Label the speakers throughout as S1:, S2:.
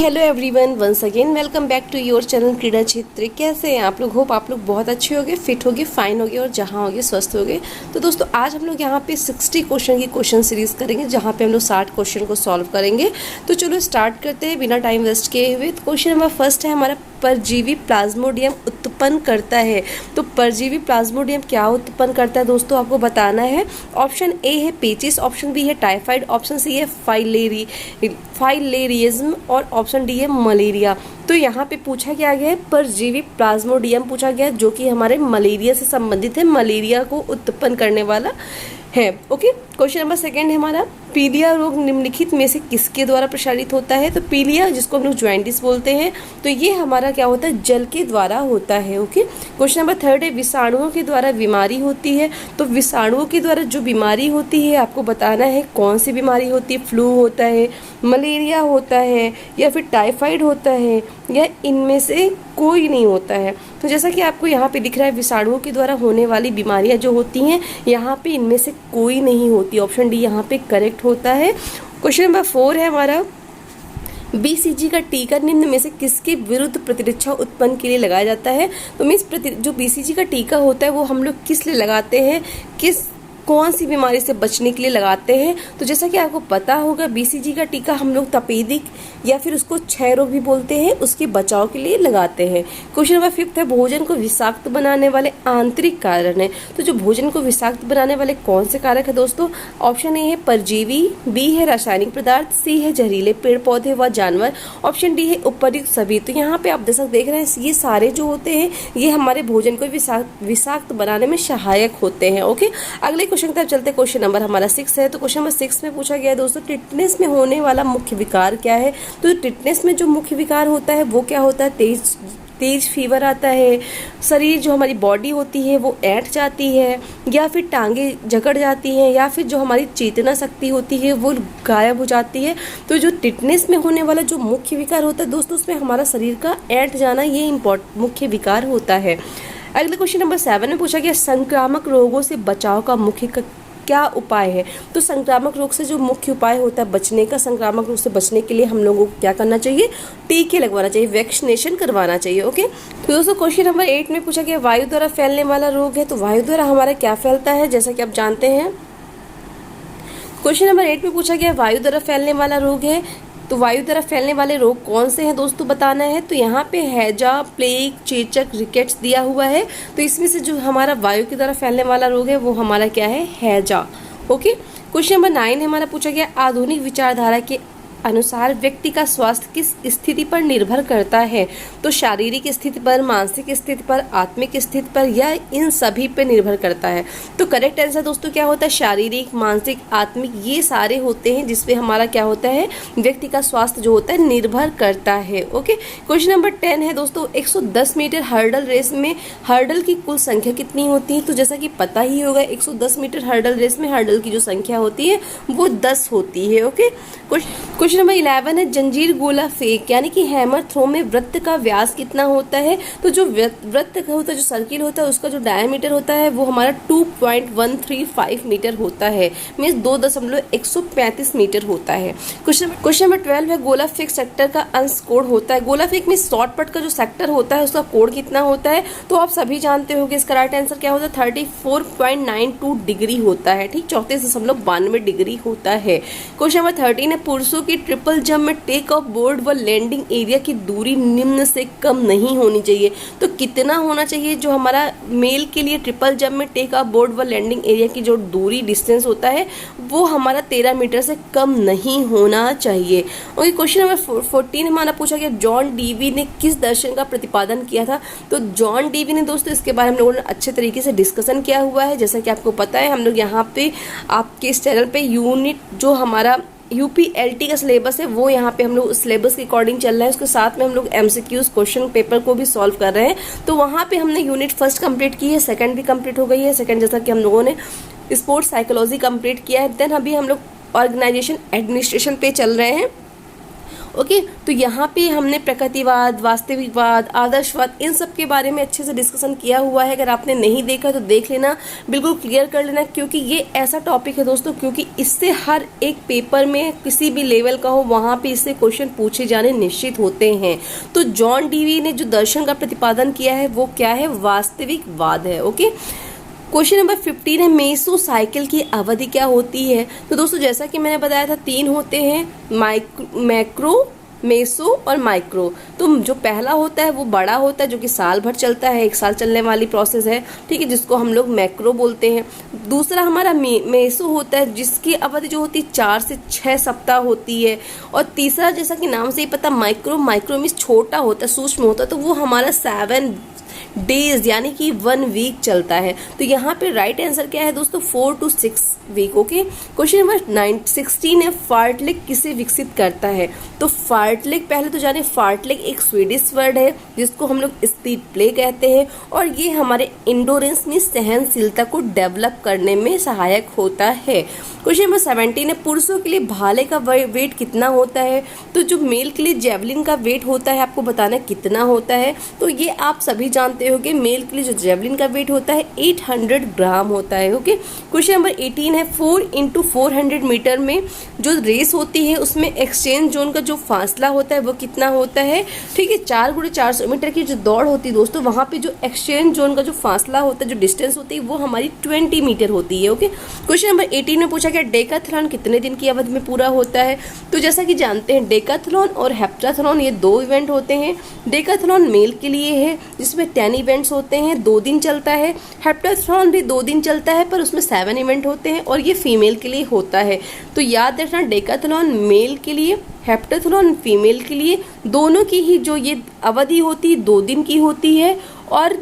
S1: Hello everyone, once again welcome back to your channel Krida Kshetra. कैसे हैं आप लोग? होप आप लोग बहुत अच्छे होंगे, फिट होगे, फाइन होगे और जहां होगे स्वस्थ होगे। तो दोस्तों आज हम लोग यहाँ पे 60 क्वेश्चन की क्वेश्चन सीरीज करेंगे, जहाँ पे हम लोग 60 क्वेश्चन को सॉल्व करेंगे। तो चलो स्टार्ट करते हैं बिना टाइम वेस्ट किए हुए। क्वेश्चन नंबर फर्स्ट है हमारा, परजीवी प्लाज्मोडियम उत्पन्न करता है। तो परजीवी प्लाज्मोडियम क्या उत्पन्न करता है दोस्तों, आपको बताना है। ऑप्शन ए है पेचिस, ऑप्शन बी है टाइफाइड, ऑप्शन सी है फाइलेरियज्म और ऑप्शन डी है मलेरिया। तो यहाँ पे पूछा क्या गया है, परजीवी प्लाज्मोडियम पूछा गया है, जो कि हमारे मलेरिया से संबंधित है, मलेरिया को उत्पन्न करने वाला है। ओके, क्वेश्चन नंबर सेकंड है हमारा, पीलिया रोग निम्नलिखित में से किसके द्वारा प्रसारित होता है। तो पीलिया, जिसको हम लोग ज्वाइंटिस बोलते हैं, तो ये हमारा क्या होता है, जल के द्वारा होता है। ओके, क्वेश्चन नंबर थर्ड है, विषाणुओं के द्वारा बीमारी होती है। तो विषाणुओं के द्वारा जो बीमारी होती है, आपको बताना है कौन सी बीमारी होती है। फ्लू होता है, मलेरिया होता है, या फिर टाइफाइड होता है, या इनमें से कोई नहीं होता है। तो जैसा कि आपको यहाँ पे दिख रहा है, विषाणुओं के द्वारा होने वाली बीमारियां जो होती हैं, यहाँ पे इनमें से कोई नहीं होती। ऑप्शन डी यहाँ पे करेक्ट होता है। क्वेश्चन नंबर 4 है हमारा, बीसीजी का टीका निम्न में से किसके विरुद्ध प्रतिरक्षा उत्पन्न के लिए लगाया जाता है। तो मीन्स जो बीसीजी का टीका होता है वो हम लोग किस लिए लगाते हैं, कौन सी बीमारी से बचने के लिए लगाते हैं। तो जैसा कि आपको पता होगा, बीसीजी का टीका हम लोग तपेदिक या फिर उसको क्षय रोग भी बोलते हैं, उसके बचाव के लिए लगाते हैं। क्वेश्चन नंबर 5 है, भोजन को विषाक्त बनाने वाले आंतरिक कारण है। तो जो भोजन को विषाक्त बनाने वाले कौन से कारक है दोस्तों, ऑप्शन ए है परजीवी, बी है रासायनिक पदार्थ, सी है जहरीले पेड़ पौधे व जानवर, ऑप्शन डी है उपयुक्त सभी। तो यहाँ पे आप देख रहे हैं, ये सारे जो होते हैं ये हमारे भोजन को विषाक्त बनाने में सहायक होते हैं। ओके, अगले क्वेश्चन तक चलते। क्वेश्चन नंबर हमारा 6 है। तो क्वेश्चन नंबर 6 में पूछा गया है दोस्तों, टिटनेस में होने वाला मुख्य विकार क्या है। तो टिटनेस में जो मुख्य विकार होता है वो क्या होता है, तेज फीवर आता है, शरीर जो हमारी बॉडी होती है वो ऐंठ जाती है, या फिर टांगे जकड़ जाती हैं, या फिर जो हमारी चेतना शक्ति होती है वो गायब हो जाती है। तो जो टिटनेस में होने वाला जो मुख्य विकार होता है दोस्तों, उसमें हमारा शरीर का ऐंठ जाना ये मुख्य विकार होता है। अगले क्वेश्चन नंबर 7 में पूछा गया, संक्रामक रोगों से बचाव का मुख्य क्या उपाय है। तो संक्रामक रोग से जो मुख्य उपाय होता है बचने का, संक्रामक रोग से बचने के लिए हम लोगों को क्या करना चाहिए, टीके लगवाना चाहिए, वैक्सीनेशन करवाना चाहिए। ओके, तो दोस्तों क्वेश्चन नंबर 8 में पूछा गया, वायु द्वारा फैलने वाला रोग है। तो वायु द्वारा हमारा क्या फैलता है, जैसा कि आप जानते हैं। क्वेश्चन नंबर 8 में पूछा गया, वायु द्वारा फैलने वाला रोग है। तो वायु द्वारा फैलने वाले रोग कौन से हैं दोस्तों, बताना है। तो यहाँ पे हैजा, प्लेग, चेचक, रिकेट्स दिया हुआ है। तो इसमें से जो हमारा वायु की द्वारा फैलने वाला रोग है वो हमारा क्या है, हैजा। ओके, क्वेश्चन नंबर 9 हमारा पूछा गया, आधुनिक विचारधारा के अनुसार व्यक्ति का स्वास्थ्य किस स्थिति पर निर्भर करता है। तो शारीरिक स्थिति पर, मानसिक स्थिति पर, आत्मिक स्थिति पर, या इन सभी पर निर्भर करता है। तो करेक्ट आंसर दोस्तों क्या होता है, शारीरिक, मानसिक, आत्मिक, ये सारे होते हैं जिसपे हमारा क्या होता है, व्यक्ति का स्वास्थ्य जो होता है निर्भर करता है। ओके, क्वेश्चन नंबर 10 है दोस्तों, 110 मीटर हर्डल रेस में हर्डल की कुल संख्या कितनी होती है। तो जैसा कि पता ही होगा, 110 मीटर हर्डल रेस में हर्डल की जो संख्या होती है वो 10 होती है। ओके, क्वेश्चन नंबर 11 है, जंजीर गोला फेंक यानी कि हैमर थ्रो में वृत्त का व्यास कितना होता है। तो जो वृत्त का होता है, जो सर्किल होता है, उसका जो डायमीटर होता है वो हमारा 2.135 मीटर होता है, मीन्स 2.135 मीटर होता है। क्वेश्चन नंबर 12 है, गोला फेंक सेक्टर का अंश कोण होता है। गोला फेंक में शॉर्टपट का जो सेक्टर होता है उसका कोण कितना होता है। तो आप सभी जानते होंगे, इसका राइट आंसर क्या होता है, 34.92 डिग्री होता है। ठीक, 34.92 डिग्री होता है। क्वेश्चन नंबर 13 है, पुरुषों की ट्रिपल जंप में टेक ऑफ बोर्ड व लैंडिंग एरिया की दूरी निम्न से कम नहीं होनी चाहिए। तो कितना होना चाहिए, जो हमारा मेल के लिए ट्रिपल जंप में टेक ऑफ बोर्ड व लैंडिंग एरिया की जो दूरी डिस्टेंस होता है वो हमारा 13 मीटर से कम नहीं होना चाहिए। ओके, क्वेश्चन नंबर 14 हमारा पूछा गया, जॉन डीवी ने किस दर्शन का प्रतिपादन किया था। तो जॉन डीवी ने दोस्तों, इसके बारे में हम लोगों ने अच्छे तरीके से डिस्कशन किया हुआ है। जैसा कि आपको पता है, हम लोग यहाँ पे आपके इस चैनल पे यूनिट जो हमारा यूपीएलटी का सिलेबस है वो यहाँ पे हम लोग सिलेबस के अकॉर्डिंग चल रहा है, उसके साथ में हम लोग एमसीक्यूज क्वेश्चन पेपर को भी सॉल्व कर रहे हैं। तो वहाँ पे हमने यूनिट फर्स्ट कंप्लीट की है, सेकंड भी कंप्लीट हो गई है। सेकंड जैसा कि हम लोगों ने स्पोर्ट्स साइकोलॉजी कंप्लीट किया है। देन अभी हम लोग ऑर्गेनाइजेशन एडमिनिस्ट्रेशन पे चल रहे हैं। ओके तो यहाँ पे हमने प्रकृतिवाद, वास्तविकवाद, आदर्शवाद, इन सब के बारे में अच्छे से डिस्कशन किया हुआ है। अगर आपने नहीं देखा तो देख लेना, बिल्कुल क्लियर कर लेना, क्योंकि ये ऐसा टॉपिक है दोस्तों, क्योंकि इससे हर एक पेपर में किसी भी लेवल का हो वहाँ पे इससे क्वेश्चन पूछे जाने निश्चित होते हैं। तो जॉन डीवी ने जो दर्शन का प्रतिपादन किया है वो क्या है, वास्तविकवाद है। ओके क्वेश्चन नंबर 15 है, मेसो साइकिल की अवधि क्या होती है। तो दोस्तों जैसा कि मैंने बताया था 3 होते हैं, मैक्रो, मेसो और माइक्रो। तो जो पहला होता है वो बड़ा होता है, जो कि साल भर चलता है, 1 साल चलने वाली प्रोसेस है, ठीक है, जिसको हम लोग मैक्रो बोलते हैं। दूसरा हमारा मेसो होता है, जिसकी अवधि जो होती है 4 से 6 सप्ताह होती है। और तीसरा जैसा कि नाम से ही पता, माइक्रो मीन्स छोटा होता है, सूक्ष्म होता है, तो वो हमारा 7 डेज यानी कि 1 वीक चलता है। तो यहाँ पे राइट आंसर क्या है दोस्तों, 4 to 6 week. Okay question number 16 है, फार्टलेग किसे विकसित करता है। तो फार्टलेग पहले तो जाने, फार्टलेग एक स्वीडिश वर्ड है जिसको हम लोग स्पीड प्ले कहते हैं, और ये हमारे इंडोरेंस में सहनशीलता को डेवलप करने में सहायक होता है। क्वेश्चन नंबर 17 है, पुरुषों के लिए भाले का वेट कितना होता है। तो जो मेल के लिए जेवलिन का वेट होता है आपको बताना कितना होता है। तो ये आप सभी जानते हो कि मेल के लिए जो जेवलिन का वेट होता है 800 ग्राम होता है। ओके क्वेश्चन नंबर 18 है, 4 into 400 मीटर में जो रेस होती है उसमें एक्सचेंज जोन का जो फासला होता है वो कितना होता है। ठीक है, 4 × 400 मीटर की जो दौड़ होती है दोस्तों, वहाँ पे जो एक्सचेंज जोन का जो फासला होता है, जो डिस्टेंस होती है, वो हमारी 20 मीटर होती है। ओके क्वेश्चन नंबर 18 में पूछा गया, डेकाथलॉन कितने दिन की अवधि में पूरा होता है। तो जैसा कि जानते हैं डेकाथलॉन और हेप्टाथलॉन ये 2 इवेंट होते हैं। डेकाथलॉन मेल के लिए है जिसमें 10 इवेंट्स होते हैं, 2 दिन चलता है। हेप्टाथलॉन भी 2 दिन चलता है पर उसमें 7 इवेंट होते हैं, और ये फीमेल के लिए होता है। तो याद रखना, डेकाथलॉन मेल के लिए, हेप्टाथलॉन फीमेल के लिए, दोनों की ही जो ये अवधि होती है 2 दिन की होती है, और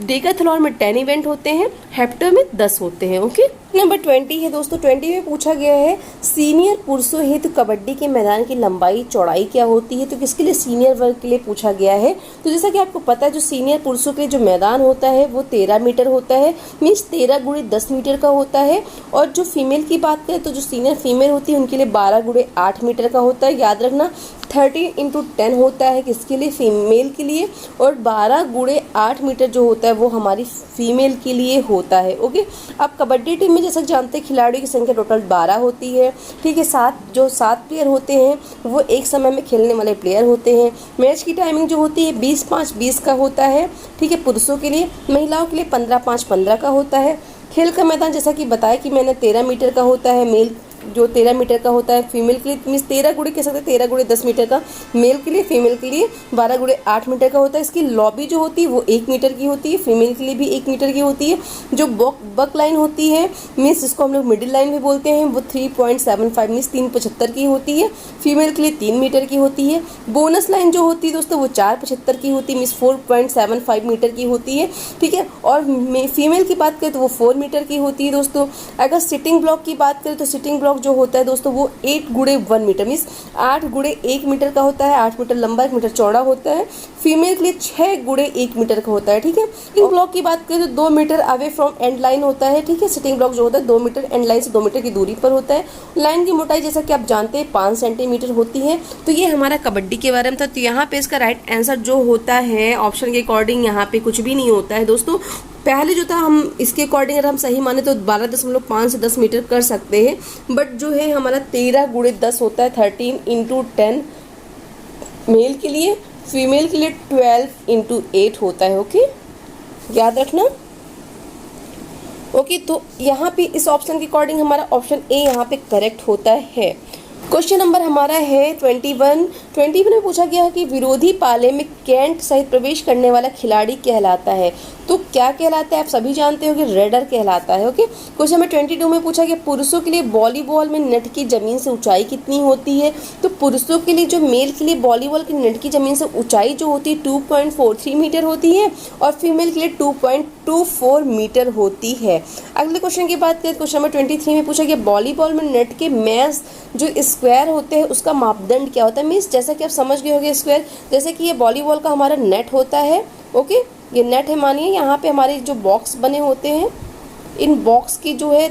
S1: डेकाथलॉन में 10 इवेंट होते हैं, हेप्टा में 10 होते हैं। ओके नंबर 20 है दोस्तों, 20 में पूछा गया है, सीनियर पुरुषों हेतु कबड्डी के मैदान की लंबाई चौड़ाई क्या होती है। तो किसके लिए, सीनियर वर्ग के लिए पूछा गया है। तो जैसा कि आपको पता है, जो सीनियर पुरुषों के लिए जो मैदान होता है वो 13 मीटर होता है, मीन्स 13 × 10 मीटर का होता है। और जो फीमेल की बात करें तो जो सीनियर फीमेल होती है उनके लिए 12 × 8 मीटर का होता है। याद रखना 30 × 10 होता है किसके लिए, फीमेल के लिए, और 12 × 8 मीटर जो होता है वो हमारी फीमेल के लिए होता है। ओके अब कबड्डी टीम में जैसा जानते हैं खिलाड़ियों की संख्या टोटल 12 होती है। ठीक है, 7 प्लेयर होते हैं वो एक समय में खेलने वाले प्लेयर होते हैं। मैच की टाइमिंग जो होती है 20-5-20 का होता है। ठीक है, पुरुषों के लिए, महिलाओं के लिए 15-5-15 का होता है। खेल का मैदान जैसा कि बताया कि मैंने 13 मीटर का होता है, मेल जो 13 मीटर का होता है, फीमेल के लिए मीन्स 13 × कह सकते हैं 13 × 10 मीटर का मेल के लिए, फीमेल के लिए 12 × 8 मीटर का होता है। इसकी लॉबी जो होती है वो 1 मीटर की होती है, फीमेल के लिए भी 1 मीटर की होती है। जो बक लाइन होती है मीन्स जिसको हम लोग मिडिल लाइन भी बोलते हैं, वो 3.75 मीन्स 3.75 की होती है, फीमेल के लिए 3 मीटर की होती है। बोनस लाइन जो होती है दोस्तों वो 4.75 की होती है, मीन्स 4.75 मीटर की होती है। ठीक है, और फीमेल की बात करें तो वो 4 मीटर की होती है दोस्तों। अगर सिटिंग ब्लॉक की बात करें तो सिटिंग ब्लॉक जो होता है दोस्तों वो 8 × 1 मीटर मीन्स 8 × 1 मीटर का होता है, 8 मीटर लंबा 1 मीटर चौड़ा होता है। फीमेल के लिए 6 × 1 मीटर का होता है। ठीक है, सिटिंग ब्लॉक की बात करें तो 2 metre away from end line होता है। ठीक है, सिटिंग ब्लॉक जो होता है 2 मीटर एंड लाइन से 2 मीटर की दूरी पर होता है। लाइन की मोटाई जैसा कि आप जानते हैं 5 सेंटीमीटर होती है। तो ये हमारा कबड्डी के बारे में था। तो यहाँ पे इसका राइट आंसर जो होता है ऑप्शन के अकॉर्डिंग यहाँ पे कुछ भी नहीं होता है दोस्तों। पहले जो था हम इसके अकॉर्डिंग अगर हम सही माने तो 12.5 से 10 मीटर कर सकते हैं, बट जो है हमारा 13 × 10 होता है, 13 × 10 मेल के लिए, फीमेल के लिए 12 × 8 होता है। ओके याद रखना। ओके तो यहाँ पे इस ऑप्शन के अकॉर्डिंग हमारा ऑप्शन ए यहाँ पे करेक्ट होता है। क्वेश्चन नंबर हमारा है 21 में पूछा गया है कि विरोधी पाले में कैंट सहित प्रवेश करने वाला खिलाड़ी कहलाता है। तो क्या कहलाता है, आप सभी जानते हो कि रेडर कहलाता है। ओके क्वेश्चन नंबर 22 में पूछा गया पुरुषों के लिए वॉलीबॉल में नेट की जमीन से ऊंचाई कितनी होती है। तो पुरुषों के लिए जो मेल के लिए वॉलीबॉल की नेट की जमीन से ऊंचाई जो होती है 2.43 मीटर होती है, और फीमेल के लिए 2.24 मीटर होती है। अगले क्वेश्चन की बात करें, क्वेश्चन नंबर 23 में पूछा गया वॉलीबॉल में नेट के मैच जो स्क्वायर होते हैं उसका मापदंड क्या होता है। मीन्स जैसा कि आप समझ गए होंगे स्क्वायर, जैसे कि ये वॉलीबॉल का हमारा नेट होता है। ओके ये नेट है, मानिए यहाँ पे हमारे जो बॉक्स बने होते हैं, इन बॉक्स की जो है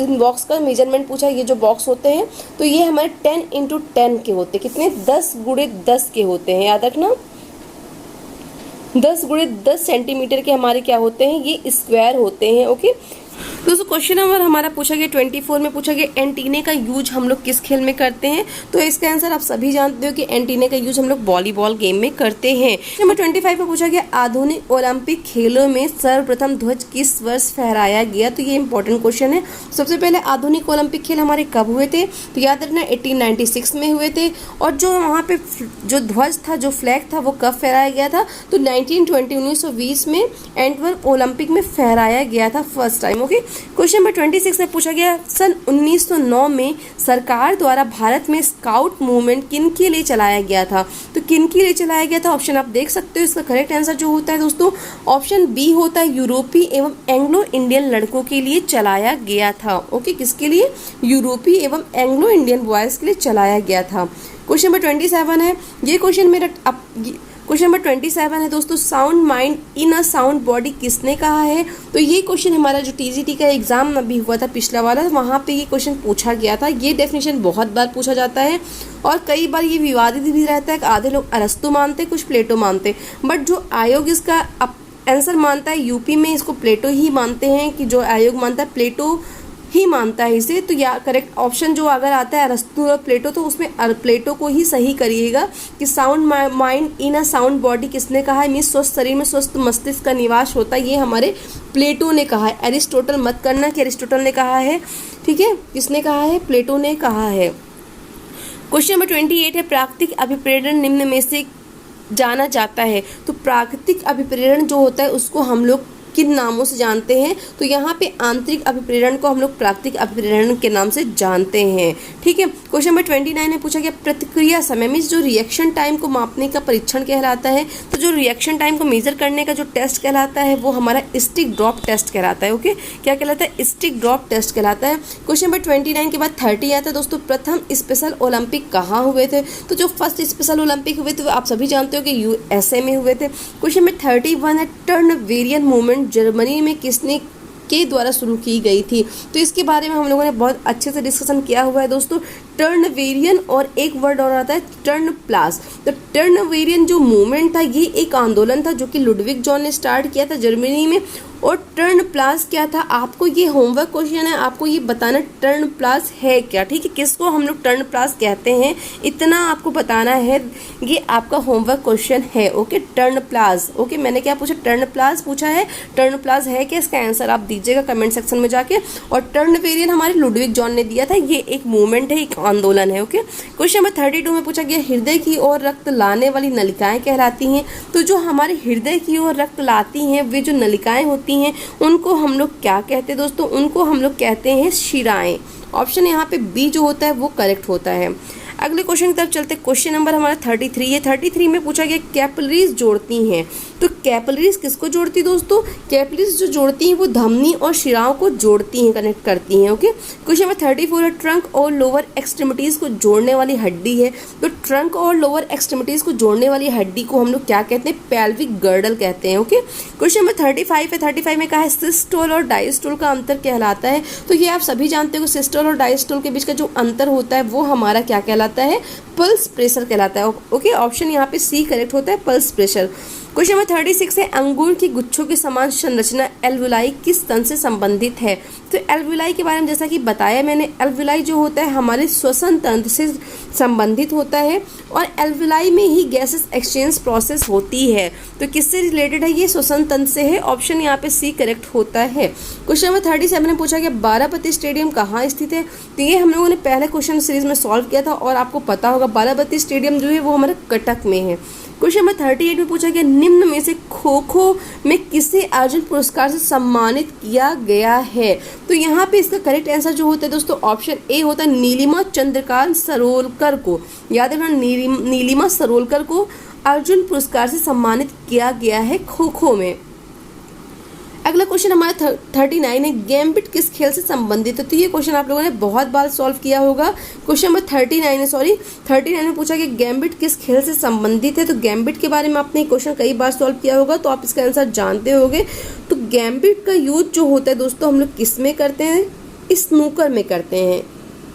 S1: इन बॉक्स का मेजरमेंट पूछा, ये जो बॉक्स होते हैं तो ये हमारे 10x10 के होते हैं, कितने 10x10 के होते हैं, याद रखना 10x10 सेंटीमीटर के हमारे क्या होते हैं, ये स्क्वायर होते हैं। ओके दोस्तों क्वेश्चन नंबर हमारा पूछा गया 24 में पूछा गया एंटीने का यूज हम लोग किस खेल में करते हैं। तो इसका आंसर आप सभी जानते हो कि एंटीने का यूज हम लोग वॉलीबॉल गेम में करते हैं। नंबर 25 में पूछा गया आधुनिक ओलंपिक खेलों में सर्वप्रथम ध्वज किस वर्ष फहराया गया। तो ये इंपॉर्टेंट क्वेश्चन है। सबसे पहले आधुनिक ओलंपिक खेल हमारे कब हुए थे, तो याद रखना 1896 में हुए थे। और जो वहाँ पे जो ध्वज था, जो फ्लैग था, वो कब फहराया गया था, तो 1920 में एंटवर्प ओलंपिक में फहराया गया था first time. Okay question number 26 में पूछा गया सन 1909 में सरकार द्वारा भारत में स्काउट मूवमेंट किन के लिए चलाया गया था। तो किन के लिए चलाया गया था, ऑप्शन आप देख सकते हो। इसका करेक्ट आंसर जो होता है दोस्तों ऑप्शन बी होता है, यूरोपीय एवं एंग्लो इंडियन लड़कों के लिए चलाया गया था। ओके किसके लिए, यूरोपीय एवं एंग्लो इंडियन बॉयज के लिए चलाया गया था। क्वेश्चन नंबर 27 है, ये क्वेश्चन मेरा क्वेश्चन नंबर 27 है दोस्तों, sound mind in a sound body किसने कहा है। तो ये क्वेश्चन हमारा जो टीजीटी का एग्जाम अभी हुआ था पिछला वाला, वहाँ पे ये क्वेश्चन पूछा गया था। ये डेफिनेशन बहुत बार पूछा जाता है और कई बार ये विवादित भी रहता है। आधे लोग अरस्तु मानते, कुछ प्लेटो मानते, बट जो आयोग इसका आंसर मानता है, यूपी में इसको प्लेटो ही मानते हैं, कि जो आयोग मानता है प्लेटो ही मानता है इसे। तो या करेक्ट ऑप्शन जो अगर आता है अरस्तु और प्लेटो, तो उसमें प्लेटो को ही सही करिएगा कि sound mind in a sound body किसने कहा है, मीन्स स्वस्थ शरीर में स्वस्थ मस्तिष्क का निवास होता है, ये हमारे प्लेटो ने कहा है। एरिस्टोटल मत करना कि एरिस्टोटल ने कहा है, ठीक है, किसने कहा है, प्लेटो ने कहा है। क्वेश्चन नंबर 28 है, प्राकृतिक अभिप्रेरण निम्न में से जाना जाता है। तो प्राकृतिक अभिप्रेरण जो होता है उसको हम लोग किन नामों से जानते हैं, तो यहाँ पे आंतरिक अभिप्रेरण को हम लोग प्राकृतिक अभिप्रेरण के नाम से जानते हैं। ठीक है, क्वेश्चन नंबर 29 में पूछा गया प्रतिक्रिया समय मीन्स जो रिएक्शन टाइम को मापने का परीक्षण कहलाता है। तो जो रिएक्शन टाइम को मेजर करने का जो टेस्ट कहलाता है वो हमारा स्टिक ड्रॉप टेस्ट कहलाता है। ओके क्या कहलाता है, स्टिक ड्रॉप टेस्ट कहलाता है। क्वेश्चन नंबर 29 के बाद 30 आता है दोस्तों, प्रथम स्पेशल ओलंपिक कहाँ हुए थे। तो जो फर्स्ट स्पेशल ओलंपिक हुए थे वो आप सभी जानते हो कि यूएसए में हुए थे। क्वेश्चन नंबर 31 है, टर्न वेरियन मूवमेंट जर्मनी में किसने के द्वारा शुरू की गई थी। तो इसके बारे में हम लोगों ने बहुत अच्छे से डिस्कशन किया हुआ है दोस्तों। टर्न वेरियन और एक वर्ड और आता है टर्न प्लास। तो टर्न वेरियन जो मूवमेंट था ये एक आंदोलन था जो कि लुडविग जॉन ने स्टार्ट किया था जर्मनी में। और टर्न प्लास क्या था, आपको ये होमवर्क क्वेश्चन है, आपको ये बताना टर्न प्लास है क्या। ठीक है, किसको हम लोग टर्न प्लास कहते हैं इतना आपको बताना है, ये आपका होमवर्क क्वेश्चन है। ओके टर्न प्लास, ओके मैंने क्या पूछा, टर्न प्लास पूछा है। टर्न प्लास है क्या, इसका आंसर आप दीजिएगा कमेंट सेक्शन में जाके। और टर्न वेरियन हमारे लुडविग जॉन ने दिया था, ये एक मूवमेंट है, एक आंदोलन है। ओके क्वेश्चन नंबर 32 में पूछा गया हृदय की ओर रक्त लाने वाली नलिकाएं कहलाती हैं। तो जो हमारे हृदय की ओर रक्त लाती हैं वे जो नलिकाएं होती हैं उनको हम लोग क्या कहते हैं दोस्तों, उनको हम लोग कहते हैं शिराएं। ऑप्शन यहाँ पे बी जो होता है वो करेक्ट होता है। अगले क्वेश्चन की तरफ चलते, क्वेश्चन नंबर हमारा 33 है। 33 में पूछा गया कैपिलरीज जोड़ती हैं। तो कैपिलरीज किसको जोड़ती दोस्तों, कैपिलरीज जो जोड़ती हैं वो धमनी और शिराओं को जोड़ती हैं, कनेक्ट करती हैं। ओके क्वेश्चन नंबर 34 है, ट्रंक और लोअर एक्सट्रीमिटीज को जोड़ने वाली हड्डी है। तो ट्रंक और लोअर एक्सट्रीमिटीज को जोड़ने वाली हड्डी को हम लोग क्या कहते हैं, पेल्विक गर्डल कहते हैं। ओके क्वेश्चन नंबर 35 है। 35 में कहा है सिस्टोल और डायस्टोल का अंतर कहलाता है। तो ये आप सभी जानते हो सिस्टोल और डायस्टोल के बीच का जो अंतर होता है वो हमारा क्या कहलाता है, पल्स प्रेशर कहलाता है। ओके ऑप्शन यहाँ पे सी करेक्ट होता है, पल्स प्रेशर। क्वेश्चन नंबर 36 है, अंगूर की गुच्छों की समान संरचना एल्वुलाई किस तंत्र से संबंधित है। तो एल्वुलाई के बारे में जैसा कि बताया मैंने, एल्वुलाई जो होता है हमारे श्वसन तंत्र से संबंधित होता है और एल्वुलाई में ही गैसेस एक्सचेंज प्रोसेस होती है। तो किससे रिलेटेड है, ये श्वसन तंत्र से है। ऑप्शन यहाँ पे सी करेक्ट होता है। क्वेश्चन नंबर 37 में पूछा गया बाराबती स्टेडियम कहाँ स्थित है। तो ये हम लोगों ने पहले क्वेश्चन सीरीज में सॉल्व किया था और आपको पता होगा बाराबती स्टेडियम जो है वो हमारे कटक में है। क्वेश्चन नंबर 38 में पूछा गया निम्न में से खो खो में किसे अर्जुन पुरस्कार से सम्मानित किया गया है। तो यहाँ पे इसका करेक्ट आंसर जो होता है दोस्तों ऑप्शन ए होता है, नीलिमा चंद्रकांत सरोलकर को। याद रखना नीलिमा सरोलकर को अर्जुन पुरस्कार से सम्मानित किया गया है खो खो में। अगला क्वेश्चन हमारा 39 है, गैम्बिट किस खेल से संबंधित है। तो ये क्वेश्चन आप लोगों ने बहुत बार सॉल्व किया होगा। क्वेश्चन नंबर 39 में पूछा कि गैम्बिट किस खेल से संबंधित है। तो गैम्बिट के बारे में आपने क्वेश्चन कई बार सॉल्व किया होगा तो आप इसका आंसर जानते होंगे। तो गैम्बिट का यूज जो होता है दोस्तों हम लोग किस में करते हैं, स्नूकर में करते हैं।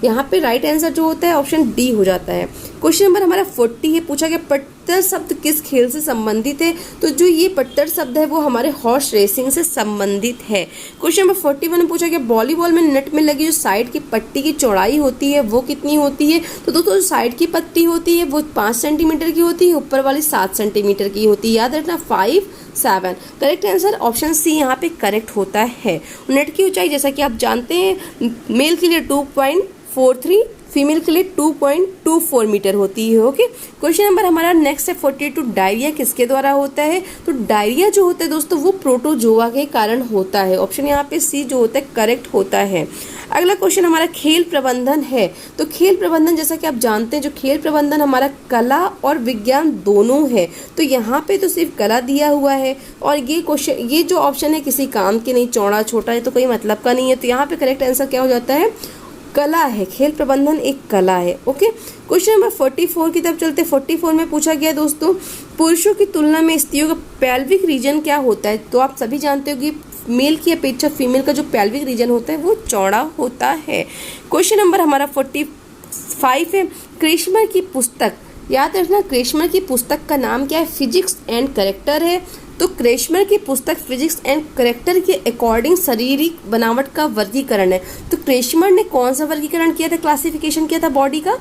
S1: यहाँ पे राइट आंसर जो होता है ऑप्शन डी हो जाता है। क्वेश्चन नंबर हमारा 40 है, पूछा गया पट्टर शब्द किस खेल से संबंधित है। तो जो ये पट्टर शब्द है वो हमारे हॉर्स रेसिंग से संबंधित है। क्वेश्चन नंबर 41 में पूछा गया वॉलीबॉल में नेट में लगी जो साइड की पट्टी की चौड़ाई होती है वो कितनी होती है। तो दोस्तों जो साइड की पट्टी होती है वो 5 सेंटीमीटर की होती है, ऊपर वाली 7 सेंटीमीटर की होती है। याद रखना 5, 7। करेक्ट आंसर ऑप्शन सी यहाँ पे करेक्ट होता है। नेट की ऊंचाई जैसा कि आप जानते हैं मेल के लिए 2.43, फीमेल के लिए 2.24 मीटर होती है। ओके, क्वेश्चन नंबर हमारा नेक्स्ट है 42, डायरिया किसके द्वारा होता है। तो डायरिया जो होता है दोस्तों वो प्रोटोजोआ के कारण होता है। ऑप्शन यहाँ पे सी जो होता है करेक्ट होता है। अगला क्वेश्चन हमारा खेल प्रबंधन है। तो खेल प्रबंधन जैसा कि आप जानते हैं जो खेल प्रबंधन हमारा कला और विज्ञान दोनों है। तो यहाँ पे तो सिर्फ कला दिया हुआ है और ये क्वेश्चन ये जो ऑप्शन है किसी काम के नहीं, चौड़ा छोटा है तो कोई मतलब का नहीं है। तो यहाँ पे करेक्ट आंसर क्या हो जाता है, कला है। खेल प्रबंधन एक कला है। ओके, क्वेश्चन नंबर 44 की तरफ चलते। 44 में पूछा गया दोस्तों पुरुषों की तुलना में स्त्रियों का पेल्विक रीजन क्या होता है। तो आप सभी जानते हो कि मेल की अपेक्षा फीमेल का जो पेल्विक रीजन होता है वो चौड़ा होता है। क्वेश्चन नंबर हमारा 45 है, क्रेशमर की पुस्तक, याद रखना क्रेशमर की पुस्तक का नाम क्या है, फिजिक्स एंड कैरेक्टर है। तो क्रेशमर की पुस्तक फिजिक्स एंड कैरेक्टर के अकॉर्डिंग शारीरिक बनावट का वर्गीकरण है। तो क्रेशमर ने कौन सा वर्गीकरण किया था, क्लासिफिकेशन किया था बॉडी का,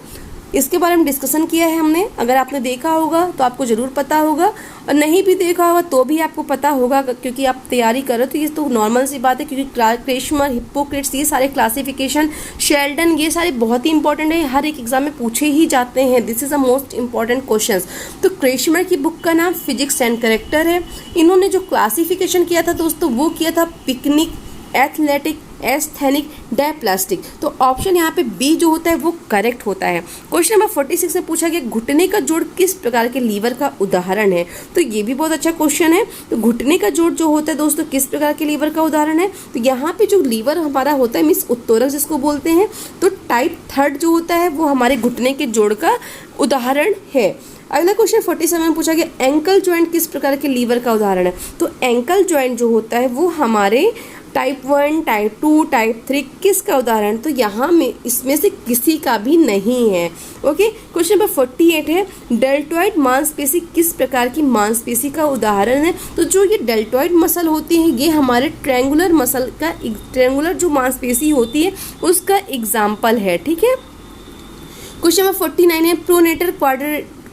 S1: इसके बारे में डिस्कशन किया है हमने। अगर आपने देखा होगा तो आपको जरूर पता होगा और नहीं भी देखा होगा तो भी आपको पता होगा क्योंकि आप तैयारी करो तो ये तो नॉर्मल सी बात है। क्योंकि क्रेशमर, हिप्पोक्रेट्स, ये सारे क्लासिफिकेशन, शेल्डन, ये सारे बहुत ही इंपॉर्टेंट है, हर एक एग्जाम में पूछे ही जाते हैं। This is a most important question. तो क्रेशमर की बुक का नाम फिजिक्स एंड कैरेक्टर है। इन्होंने जो क्लासिफिकेशन किया था दोस्तों वो किया था पिकनिक, एथलेटिक, एस्थेनिक, डायप्लास्टिक। तो ऑप्शन यहाँ पे बी जो होता है वो करेक्ट होता है। क्वेश्चन नंबर 46 में पूछा गया घुटने का जोड़ किस प्रकार के लीवर का उदाहरण है। तो ये भी बहुत अच्छा क्वेश्चन है। तो घुटने का जोड़ जो होता है दोस्तों किस प्रकार के लीवर का उदाहरण है। तो यहाँ पे जो लीवर हमारा होता है मीन्स उत्तोरक जिसको बोलते हैं, तो टाइप 3 जो होता है वो हमारे घुटने के जोड़ का उदाहरण है। अगला क्वेश्चन 47 में पूछा गया एंकल ज्वाइंट किस प्रकार के लीवर का उदाहरण है। तो एंकल ज्वाइंट जो होता है वो हमारे टाइप 1, टाइप 2, टाइप 3 किसका उदाहरण। तो यहाँ में इसमें से किसी का भी नहीं है। ओके, क्वेश्चन नंबर 48 है डेल्टॉइड मांसपेशी किस प्रकार की मांसपेशी का उदाहरण है। तो जो ये डेल्टॉइड मसल होती है ये हमारे ट्रायंगुलर मसल का, ट्रायंगुलर जो मांसपेशी होती है उसका एग्जाम्पल है। ठीक है, क्वेश्चन नंबर 49 है प्रोनेटर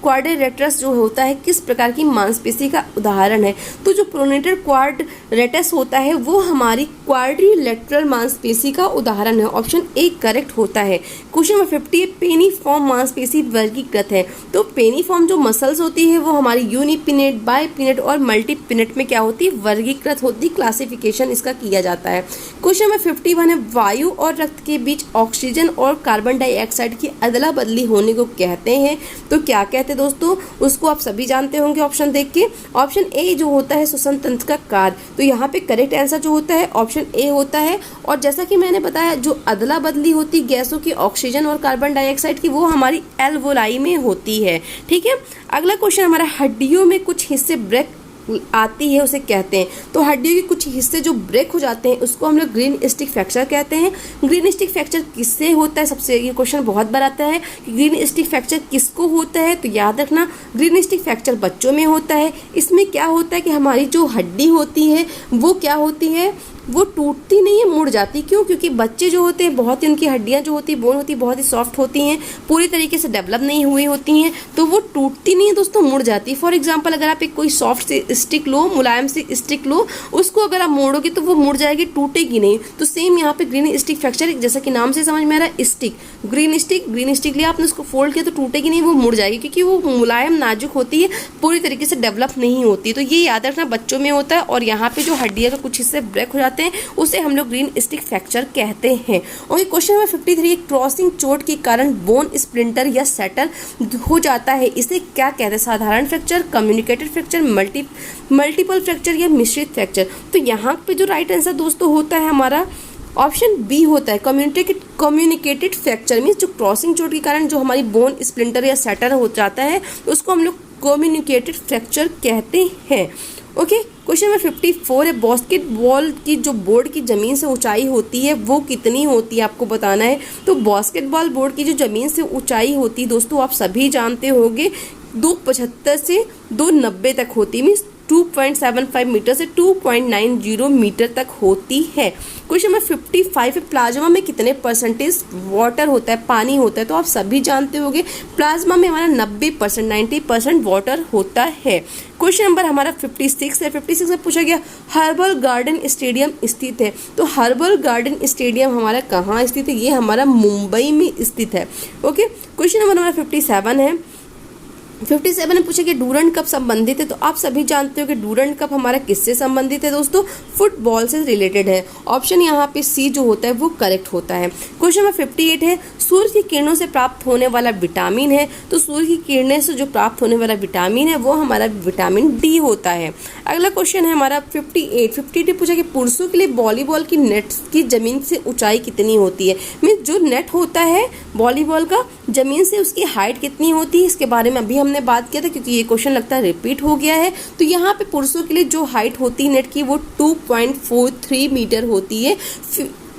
S1: क्वाड्रेटस जो होता है किस प्रकार की मांसपेशी का उदाहरण है। तो जो प्रोनेटर क्वाड्रेटस होता है वो हमारी क्वाड्रिलेटरल मांसपेशी का उदाहरण है। ऑप्शन ए करेक्ट होता है। क्वेश्चन नंबर 50 पेनीफॉर्म मांसपेशी वर्गीकृत है। तो पेनीफॉर्म जो मसल्स होती है वो हमारी यूनिपिनेट, बाइपिनेट और मल्टीपिनेट में क्या होती है, वर्गीकृत होती, क्लासिफिकेशन इसका किया जाता है। क्वेश्चन नंबर 51 है वायु और रक्त के बीच ऑक्सीजन और कार्बन डाइऑक्साइड की अदला बदली होने को कहते हैं। तो क्या कहते हैं दोस्तों, उसको आप सभी जानते होंगे ऑप्शन देख के। ऑप्शन ए जो होता है श्वसन तंत्र का कार्य। तो यहाँ पे करेक्ट आंसर जो होता है ऑप्शन ए होता है। और जैसा कि मैंने बताया जो अदला बदली होती गैसों की, ऑक्सीजन और कार्बन डाइऑक्साइड की, वो हमारी एल्वोलाई में होती है। ठीक है, अगला क्वेश्चन हमारा हड्डियों में कुछ हिस्से ब्रेक आती है उसे कहते हैं। तो हड्डियों के कुछ हिस्से जो ब्रेक हो जाते हैं उसको हम लोग ग्रीन स्टिक फ्रैक्चर कहते हैं। ग्रीन स्टिक फ्रैक्चर किससे होता है, सबसे ये क्वेश्चन बहुत बार आता है कि ग्रीन स्टिक फ्रैक्चर किसको होता है। तो याद रखना ग्रीन स्टिक फ्रैक्चर बच्चों में होता है। इसमें क्या होता है कि हमारी जो हड्डी होती है वो क्या होती है, वो टूटती नहीं है, मुड़ जाती। क्यों, क्योंकि बच्चे जो होते हैं बहुत ही, उनकी हड्डियां जो होती है, बोन होती है, बहुत ही सॉफ्ट होती हैं, पूरी तरीके से डेवलप नहीं हुई होती हैं, तो वो टूटती नहीं है दोस्तों, मुड़ जाती है। फॉर एग्जांपल अगर आप एक कोई सॉफ्ट से स्टिक लो, मुलायम से स्टिक लो, उसको अगर आप मोड़ोगे तो वो मुड़ जाएगी, टूटेगी नहीं। तो सेम यहाँ पे ग्रीन स्टिक फ्रैक्चर, जैसा कि नाम से समझ में आ रहा है, स्टिक, ग्रीन स्टिक लिया आपने, उसको फोल्ड किया तो टूटेगी नहीं, वो मुड़ जाएगी क्योंकि वो मुलायम नाजुक होती है, पूरी तरीके से डेवलप नहीं होती। तो ये याद रखना बच्चों में होता है। और यहाँ पे जो हड्डियां का कुछ हिस्से ब्रेक हो जाते हैं उसे हम लोग ग्रीन स्टिक फ्रैक्चर कहते हैं। और क्वेश्चन नंबर 53 क्रॉसिंग चोट के कारण बोन स्प्लिंटर या सेटल हो जाता है, इसे क्या कहते हैं, साधारण fracture, communicated fracture, multiple fracture या मिश्रित फ्रैक्चर। तो यहाँ पे जो राइट आंसर दोस्तों होता है हमारा ऑप्शन बी होता है, कम्युनिकेटेड फ्रैक्चर मीन्स जो क्रॉसिंग चोट के कारण जो हमारी बोन स्प्लिंटर या सेटर हो जाता है उसको हम लोग कम्युनिकेटेड फ्रैक्चर कहते हैं। ओके, क्वेश्चन नंबर 54 है, बास्केटबॉल की जो बोर्ड की जमीन से ऊंचाई होती है वो कितनी होती है, आपको बताना है। तो बास्केटबॉल बोर्ड की जो जमीन से ऊंचाई होती है दोस्तों, आप सभी जानते होंगे 275 से 290 तक होती है, मीन्स 2.75 मीटर से 2.90 मीटर तक होती है। क्वेश्चन नंबर 55 है, प्लाज्मा में कितने परसेंटेज वाटर होता है, पानी होता है। तो आप सभी जानते होंगे प्लाज्मा में हमारा 90%, 90% वाटर होता है। क्वेश्चन नंबर हमारा 56 है, 56 में पूछा गया हर्बल गार्डन स्टेडियम स्थित है। तो हर्बल गार्डन स्टेडियम हमारा कहाँ स्थित है, ये हमारा मुंबई में स्थित है। ओके, क्वेश्चन नंबर हमारा 57 है, 57 में पूछा कि डूरंड कप संबंधित है। तो आप सभी जानते हो कि डूरंड कप हमारा किससे संबंधित है दोस्तों, फुटबॉल से रिलेटेड है। ऑप्शन यहाँ पे सी जो होता है वो करेक्ट होता है। क्वेश्चन नंबर 58 है, सूर्य की किरणों से प्राप्त होने वाला विटामिन है। तो सूर्य की किरणें से जो प्राप्त होने वाला विटामिन है वो हमारा विटामिन डी होता है। अगला क्वेश्चन है हमारा 58 पूछा कि पुरुषों के लिए वॉलीबॉल की नेट की जमीन से ऊंचाई कितनी होती है। मीन्स जो नेट होता है वॉलीबॉल का, जमीन से उसकी हाइट कितनी होती है, इसके बारे में अभी हमने बात किया था, क्योंकि ये क्वेश्चन लगता है रिपीट हो गया है। तो यहाँ पे पुरुषों के लिए जो हाइट होती है नेट की वो 2.43 मीटर होती है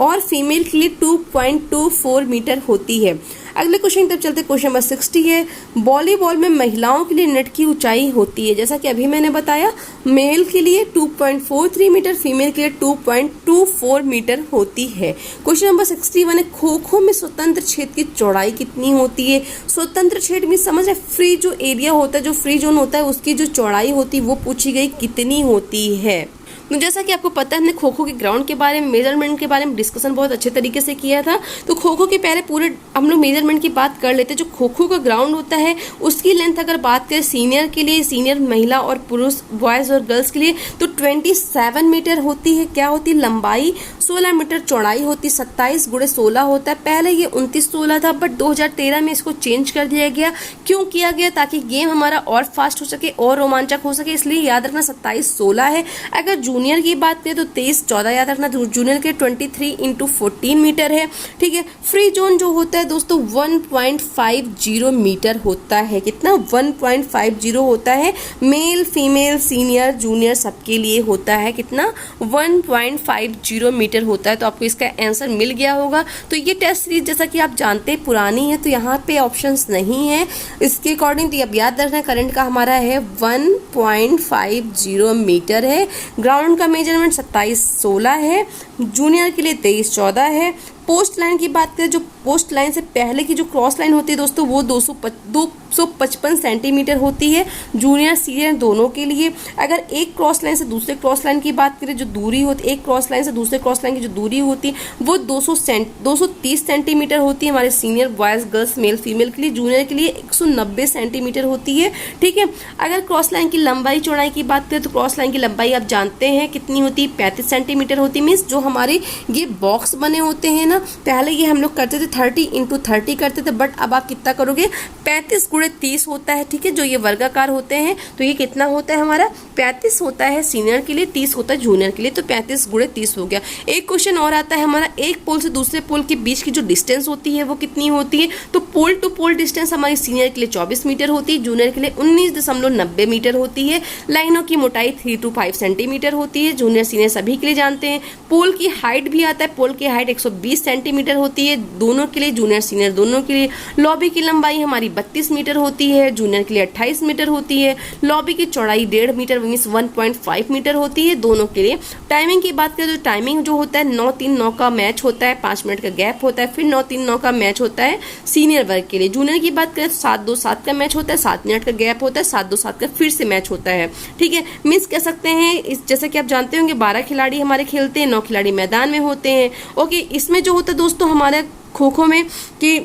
S1: और फीमेल के लिए 2.24 मीटर होती है। अगले क्वेश्चन की तरफ चलते, क्वेश्चन नंबर 60 है, वॉलीबॉल में महिलाओं के लिए नेट की ऊंचाई होती है, जैसा कि अभी मैंने बताया, मेल के लिए 2.43 मीटर, फीमेल के लिए 2.24 मीटर होती है। क्वेश्चन नंबर 61 है, खो खो में स्वतंत्र क्षेत्र की चौड़ाई कितनी होती है। स्वतंत्र क्षेत्र में समझ रहे, फ्री जो एरिया होता है, जो फ्री जोन होता है, उसकी जो चौड़ाई होती है वो पूछी गई कितनी होती है। तो जैसा कि आपको पता है, हमने खो खो के ग्राउंड के बारे में, मेजरमेंट के बारे में डिस्कशन बहुत अच्छे तरीके से किया था। तो खो खो के पहले पूरे हम लोग मेजरमेंट की बात कर लेते हैं। जो खो खो का ग्राउंड होता है उसकी लेंथ अगर बात करें सीनियर के लिए, सीनियर महिला और पुरुष बॉयज़ और गर्ल्स के लिए, तो 27 मीटर होती है। क्या होती है, लंबाई 16 मीटर, चौड़ाई होती 27 × 16 होता है। पहले ये 29-16 था, बट 2013 में इसको चेंज कर दिया गया। क्यों किया गया, ताकि गेम हमारा और फास्ट हो सके और रोमांचक हो सके, इसलिए याद रखना 27-16 है। अगर जूनियर की बात करें तो 23-14 याद रखना, जूनियर के 23 × 14 मीटर है। ठीक है, फ्री जोन जो होता है दोस्तों 1.50 मीटर होता है। कितना, 1.50 होता है। मेल, फीमेल, सीनियर, जूनियर सबके लिए होता है। कितना, 1.50 मीटर होता है। तो आपको इसका आंसर मिल गया होगा। तो ये टेस्ट सीरीज जैसा कि आप जानते हैं पुरानी है, तो यहाँ पे ऑप्शंस नहीं है इसके अकॉर्डिंग। तो अब याद रखना करंट का हमारा है 1.50 मीटर है। ग्राउंड का मेजरमेंट 27-16 है। जूनियर के लिए 23-14 है। पोस्ट लाइन की बात करें, जो पोस्ट लाइन से पहले की जो क्रॉस लाइन होती है दोस्तों वो 255 सेंटीमीटर होती है, जूनियर सीनियर दोनों के लिए। अगर एक क्रॉस लाइन से दूसरे क्रॉस लाइन की बात करें, जो दूरी होती है एक क्रॉस लाइन से दूसरे क्रॉस लाइन की जो दूरी होती है वो 230 सेंटीमीटर होती है हमारे senior boys girls male female के लिए। जूनियर के लिए 190 सेंटीमीटर होती है। ठीक है, अगर क्रॉस लाइन की लंबाई चौड़ाई की बात करें तो क्रॉस लाइन की लंबाई आप जानते हैं कितनी होती है, 35 सेंटीमीटर होती है। मीन्स जो हमारे ये बॉक्स बने होते हैं ना, पहले ये हम लोग करते थे 30 × 30 करते थे, बट अब आप कितना करोगे, 35 × 30 होता है। ठीक है, जो ये वर्गाकार होते हैं, तो ये कितना होता है हमारा, 35 होता है सीनियर के लिए, 30 होता है जूनियर के लिए। तो 35 × 30 हो गया। एक क्वेश्चन और आता है हमारा, एक पोल से दूसरे पोल के बीच की जो डिस्टेंस होती है वो कितनी होती है। तो पोल टू पोल डिस्टेंस हमारी सीनियर के लिए 24 मीटर होती है, जूनियर के लिए 19.90 मीटर होती है। लाइनों की मोटाई 3 to 5 सेंटीमीटर होती है, जूनियर सीनियर सभी के लिए जानते हैं। पोल की हाइट भी आता है, पोल की हाइट 120 सेंटीमीटर होती है दोनों के लिए, जूनियर सीनियर दोनों के लिए। लॉबी की लंबाई हमारी 32 मीटर होती है, जूनियर के लिए 28 मीटर होती है। लॉबी की चौड़ाई 1.5 मीटर मीन्स 1.5 मीटर होती है दोनों के लिए। टाइमिंग की बात करें तो टाइमिंग जो होता है 9-3-9 का मैच होता है, 5 मिनट का गैप होता है, फिर 9-3-9 का मैच होता है सीनियर वर्ग के लिए। जूनियर की बात करें तो 7-2-7 का मैच होता है, 7 मिनट का गैप होता है, 7-2-7 का फिर से मैच होता है। ठीक है, मीन्स कह सकते हैं जैसे कि आप जानते होंगे 12 खिलाड़ी हमारे खेलते हैं, 9 खिलाड़ी मैदान में होते हैं। ओके, इसमें जो होता है दोस्तों हमारे खो खो में कि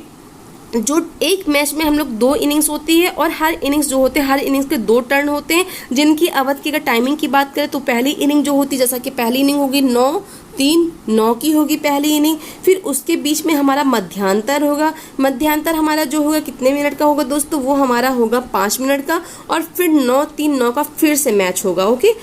S1: जो एक मैच में हम लोग 2 इनिंग्स होती है और हर इनिंग्स जो होते हैं, हर इनिंग्स के 2 टर्न होते हैं, जिनकी अवधि की अगर टाइमिंग की बात करें तो पहली इनिंग जो होती है, जैसा कि पहली इनिंग होगी 9-3-9 की होगी पहली इनिंग, फिर उसके बीच में हमारा मध्यांतर होगा। मध्यांतर हमारा जो होगा कितने मिनट का होगा दोस्तों, वो हमारा होगा 5 मिनट का, और फिर 9-3-9 का फिर से मैच होगा। ओके,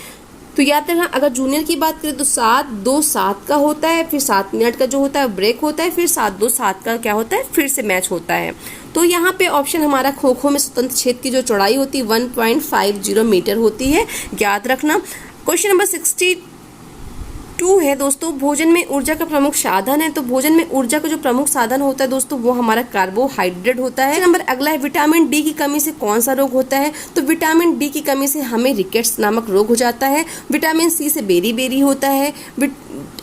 S1: तो याद रखना, अगर जूनियर की बात करें तो 7-2-7 का होता है, फिर 7 मिनट का जो होता है ब्रेक होता है, फिर 7-2-7 का क्या होता है, फिर से मैच होता है। तो यहाँ पे ऑप्शन हमारा खो खो में स्वतंत्र क्षेत्र की जो चौड़ाई होती है 1.50 मीटर होती है, याद रखना। क्वेश्चन नंबर 62 है दोस्तों, भोजन में ऊर्जा का प्रमुख साधन है। तो भोजन में ऊर्जा का जो प्रमुख साधन होता है दोस्तों वो हमारा कार्बोहाइड्रेट होता है। नंबर अगला है, विटामिन डी की कमी से कौन सा रोग होता है। तो विटामिन डी की कमी से हमें रिकेट्स नामक रोग हो जाता है। विटामिन सी से बेरी बेरी होता है।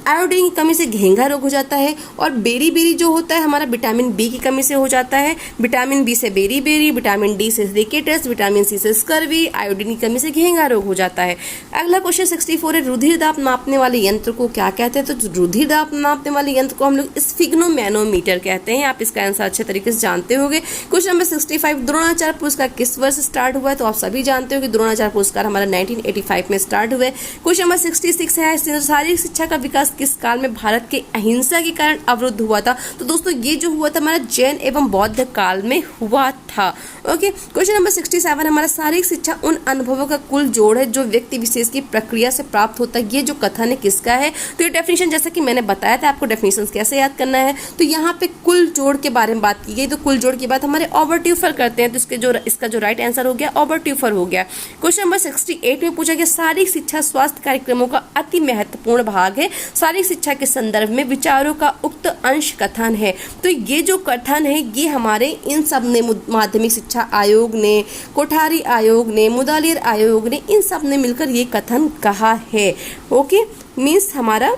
S1: आयोडीन की कमी से घेंघा रोग हो जाता है। और बेरी बेरी जो होता है हमारा विटामिन बी की कमी से हो जाता है। विटामिन बी से बेरी बेरी, विटामिन डी से रिकेट्स, विटामिन सी से स्कर्वी, आयोडीन की कमी से घेंघा रोग हो जाता है। अगला क्वेश्चन 64 है, रुधिर दाब नापने वाले यंत्र को क्या कहते हैं। तो रुधिर दाब नापने वाले यंत्र को हम लोग स्फिग्नोमैनोमीटर कहते हैं। आप इसका आंसर अच्छे तरीके से जानते होंगे। क्वेश्चन नंबर 65, द्रोणाचार्य पुरस्कार किस वर्ष स्टार्ट हुआ है। तो आप सभी जानते हो कि द्रोणाचार्य पुरस्कार हमारा 1985 में स्टार्ट हुआ है। क्वेश्चन नंबर 66 है, शारीरिक शिक्षा का विकास किस काल में भारत के अहिंसा के कारण अवरुद्ध हुआ था। तो दोस्तों ये जो हुआ था हमारा जैन एवं बौद्ध काल में हुआ था। ओके, क्वेश्चन नंबर 67 हमारा, शारीरिक शिक्षा उन अनुभवों का कुल जोड़ है जो व्यक्ति विशेष की प्रक्रिया से प्राप्त होता है। ये जो कथन है किसका है। तो ये डेफिनेशन जैसा कि मैंने बताया था आपको डेफिनेशन कैसे याद करना है। तो यहाँ पे कुल जोड़ के बारे में बात की गई। तो कुल जोड़ की बात हमारे ओबरट्यूफर करते हैं। तो इसका जो राइट आंसर हो गया ओबरट्यूफर हो गया। क्वेश्चन नंबर 68 में पूछा गया, शारीरिक शिक्षा स्वास्थ्य कार्यक्रमों का अति महत्वपूर्ण भाग है। शारीरिक शिक्षा के संदर्भ में विचारों का उक्त अंश कथन है। तो ये जो कथन है ये हमारे इन सब ने, माध्यमिक शिक्षा आयोग ने, कोठारी आयोग ने, मुदालियर आयोग ने, इन सब ने मिलकर ये कथन कहा है। ओके, मीन्स हमारा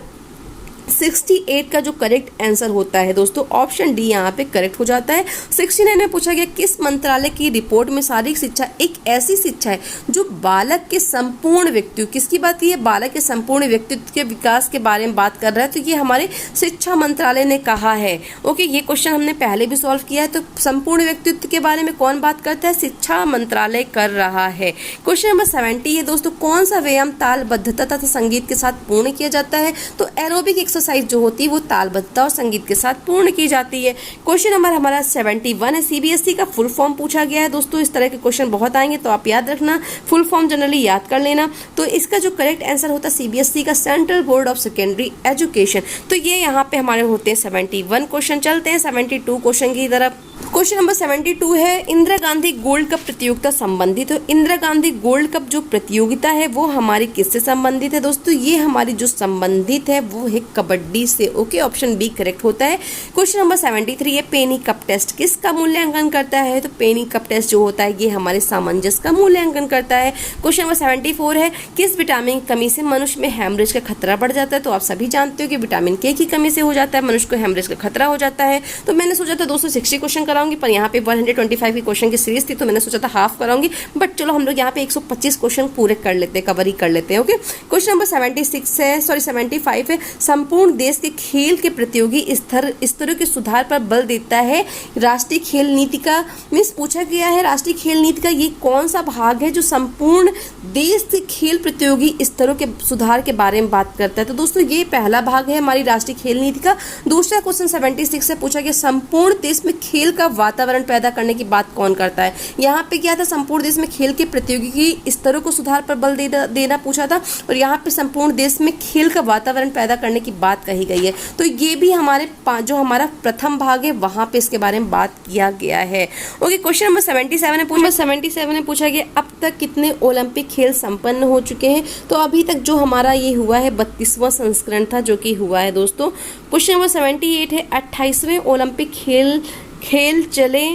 S1: 68 का जो करेक्ट आंसर होता है दोस्तों ऑप्शन डी यहाँ पे करेक्ट हो जाता है। 69 में पूछा गया, किस मंत्रालय की रिपोर्ट में शारीरिक शिक्षा एक ऐसी शिक्षा है जो बालक के संपूर्ण व्यक्तित्व, किसकी बात की है, बालक के संपूर्ण व्यक्तित्व के विकास के बारे में बात कर रहा है। तो ये हमारे शिक्षा मंत्रालय ने कहा है। ओके, ये क्वेश्चन हमने पहले भी सॉल्व किया है। तो संपूर्ण व्यक्तित्व के बारे में कौन बात करता है, शिक्षा मंत्रालय कर रहा है। क्वेश्चन नंबर 70 है दोस्तों, कौन सा व्यायाम तालबद्धता तथा संगीत के साथ पूर्ण किया जाता है। तो एरोबिक एक्सरसाइज जो होती है वो तालबद्धता और संगीत के साथ पूर्ण की जाती है। क्वेश्चन नंबर हमारा 71 है, सीबीएसई का फुल फॉर्म पूछा गया है दोस्तों। इस तरह के क्वेश्चन बहुत आएंगे तो आप याद रखना, फुल फॉर्म जनरली याद कर लेना। तो इसका जो करेक्ट आंसर होता है सीबीएसई का central board of secondary education. तो ये यहाँ पे हमारे होते हैं 71 क्वेश्चन। चलते हैं 72 क्वेश्चन की तरफ। क्वेश्चन नंबर 72 है, इंदिरा गांधी गोल्ड कप प्रतियोगिता संबंधित। तो इंदिरा गांधी गोल्ड कप जो प्रतियोगिता है वो हमारी किससे संबंधित है दोस्तों, ये हमारी जो संबंधित है वो है कबड्डी से। ओके, ऑप्शन बी करेक्ट होता है। क्वेश्चन नंबर 73 है, पेनी कप टेस्ट किसका मूल्यांकन करता है। तो पेनी कप टेस्ट जो होता है ये हमारे सामंजस्य का मूल्यांकन करता है। क्वेश्चन नंबर 74 है, किस विटामिन की कमी से मनुष्य में हेमरेज का खतरा बढ़ जाता है। तो आप सभी जानते हो कि विटामिन के की कमी से हो जाता है मनुष्य को हेमरेज का खतरा हो जाता है। तो मैंने सोचा था 260 क्वेश्चन कराऊंगी, पर यहाँ पे 125 की क्वेश्चन की सीरीज थी तो मैंने सोचा था हाफ कराऊंगी, बट चलो हम लोग यहाँ पे 125 क्वेश्चन पूरे कर लेते हैं, कवर ही कर लेते हैं। ओके, क्वेश्चन नंबर 75 है, संपूर्ण देश के खेल के प्रतियोगी स्तरों के सुधार पर बल देता है राष्ट्रीय खेल नीति का। मीन्स पूछा गया है राष्ट्रीय खेल नीति का ये कौन सा भाग है जो संपूर्ण देश के खेल प्रतियोगी स्तरों के सुधार के बारे में बात करता है। तो दोस्तों ये पहला भाग है हमारी राष्ट्रीय खेल नीति का। दूसरा क्वेश्चन 76 से पूछा गया, संपूर्ण देश में खेल का वातावरण पैदा करने की बात कौन करता है। यहाँ पे क्या था, संपूर्ण देश में खेल के प्रतियोगी स्तरों को सुधार पर बल देना पूछा था, और यहाँ पे संपूर्ण देश में खेल का वातावरण पैदा करने की बात कही गई है। तो ये भी हमारे जो हमारा प्रथम भाग है वहां पे इसके बारे में बात किया गया है। ओके, क्वेश्चन नंबर 77 में पूछा गया, अब तक कितने ओलंपिक खेल संपन्न हो चुके हैं। तो अभी तक जो हमारा ये हुआ है 32वां संस्करण था जो कि हुआ है दोस्तों। क्वेश्चन नंबर 78 है, 28वें ओलंपिक खेल चले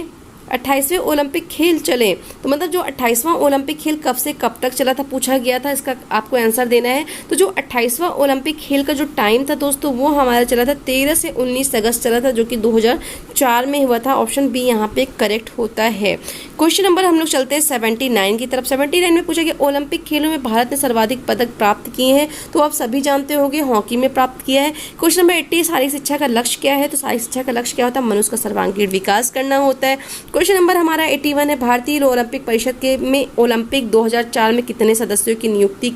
S1: 28वें ओलंपिक खेल चले। तो मतलब जो 28वां ओलंपिक खेल कब से कब तक चला था पूछा गया था, इसका आपको आंसर देना है। तो जो 28वां ओलंपिक खेल का जो टाइम था दोस्तों वो हमारा चला था 13 से 19 अगस्त चला था, जो कि 2004 में हुआ था। ऑप्शन बी यहाँ पे करेक्ट होता है। क्वेश्चन नंबर हम लोग चलते हैं 79 की तरफ। 79 में पूछा गया, ओलंपिक खेलों में भारत ने सर्वाधिक पदक प्राप्त किए हैं। तो आप सभी जानते होंगे हॉकी में प्राप्त किया है। क्वेश्चन नंबर 80, शारीरिक शिक्षा का लक्ष्य क्या है। तो शारीरिक शिक्षा का लक्ष्य क्या होता है, मनुष्य का सर्वांगीण विकास करना होता है। क्वेश्चन नंबर हमारा 81 है, भारतीय ओलंपिक परिषद में ओलंपिक 2004 में कितने सदस्यों की नियुक्ति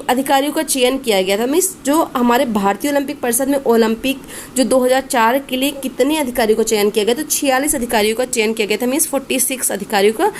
S1: अधिकारियों का चयन किया गया था। मीन्स जो हमारे भारतीय ओलंपिक परिषद में ओलंपिक जो 2004 के लिए कितने अधिकारियों का चयन किया गया, तो 46 अधिकारियों का चयन किया गया था। मीन्स 46 अधिकारियों का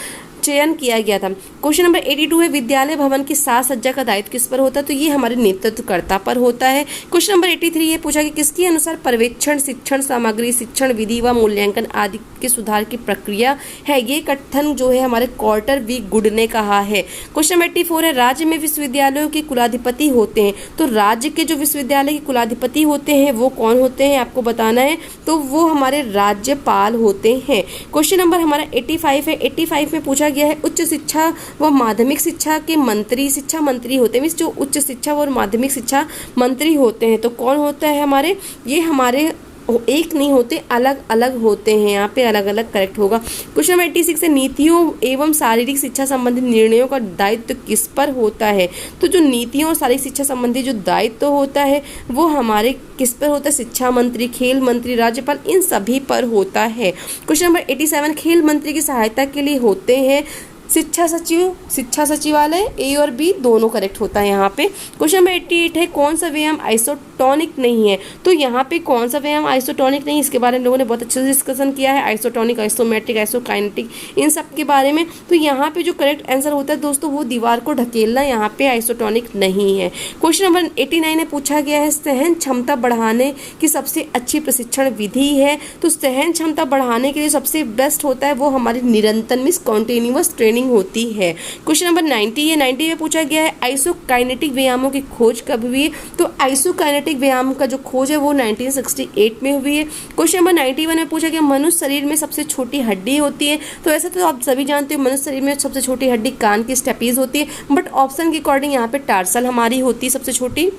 S1: चयन किया गया था। क्वेश्चन नंबर 82 है विद्यालय भवन की साज सज्जा का दायित्व किस पर होता है? तो ये हमारे नेतृत्वकर्ता पर होता है। क्वेश्चन नंबर 83 है पूछा कि किसके अनुसार पर्यवेक्षण, शिक्षण सामग्री, शिक्षण विधि व मूल्यांकन आदि के सुधार की प्रक्रिया है? ये कथन जो है हमारे कॉर्टर वी गुड ने कहा है। क्वेश्चन नंबर 84 है राज्य में विश्वविद्यालयों के कुलाधिपति होते हैं, तो राज्य के जो विश्वविद्यालय के कुलाधिपति होते हैं वो कौन होते हैं आपको बताना है, तो वो हमारे राज्यपाल होते हैं। क्वेश्चन नंबर हमारा 85 है। 85 में पूछा गया है उच्च शिक्षा व माध्यमिक शिक्षा के मंत्री, शिक्षा मंत्री होते हैं, मीन्स जो उच्च शिक्षा और माध्यमिक शिक्षा मंत्री होते हैं तो कौन होता है हमारे, ये हमारे एक नहीं होते, अलग अलग होते हैं, यहाँ पे अलग अलग करेक्ट होगा। क्वेश्चन नंबर 86 है नीतियों एवं शारीरिक शिक्षा संबंधित निर्णयों का दायित्व किस पर होता है? तो जो नीतियों और शारीरिक शिक्षा संबंधी जो दायित्व होता है वो हमारे किस पर होता है? शिक्षा मंत्री, खेल मंत्री, राज्यपाल, इन सभी पर होता है। क्वेश्चन नंबर 87 खेल मंत्री की सहायता के लिए होते हैं शिक्षा सचिव, शिक्षा सचिवालय, ए और बी दोनों करेक्ट होता है यहाँ पे। क्वेश्चन नंबर 88 है कौन सा व्यायाम आइसोटोनिक नहीं है? तो यहाँ पे कौन सा व्यायाम आइसोटोनिक नहीं, इसके बारे में लोगों ने बहुत अच्छे से डिस्कशन किया है, आइसोटोनिक, आइसोमेट्रिक, आइसोकाइनेटिक, इन सब के बारे में। तो यहाँ पे जो करेक्ट आंसर होता है दोस्तों वो दीवार को ढकेलना, यहाँ पे आइसोटोनिक नहीं है। क्वेश्चन नंबर 89 में पूछा गया है सहन क्षमता बढ़ाने की सबसे अच्छी प्रशिक्षण विधि है? तो सहन क्षमता बढ़ाने के लिए सबसे बेस्ट होता है वो हमारी निरंतर मीन्स कॉन्टिन्यूअस ट्रेनिंग होती है। क्वेश्चन नंबर 90 है। 90 में पूछा गया है आइसोकाइनेटिक व्यायामों की खोज कब हुई है? तो आइसोकाइनेटिक व्यायाम का जो खोज है वो 1968 में हुई है। क्वेश्चन नंबर 91 में पूछा गया मनुष्य शरीर में सबसे छोटी हड्डी होती है? तो ऐसा तो आप सभी जानते हो मनुष्य शरीर में सबसे छोटी हड्डी कान की स्टेपीज होती है, बट ऑप्शन के अकॉर्डिंग यहाँ पे टार्सल हमारी होती है सबसे छोटी।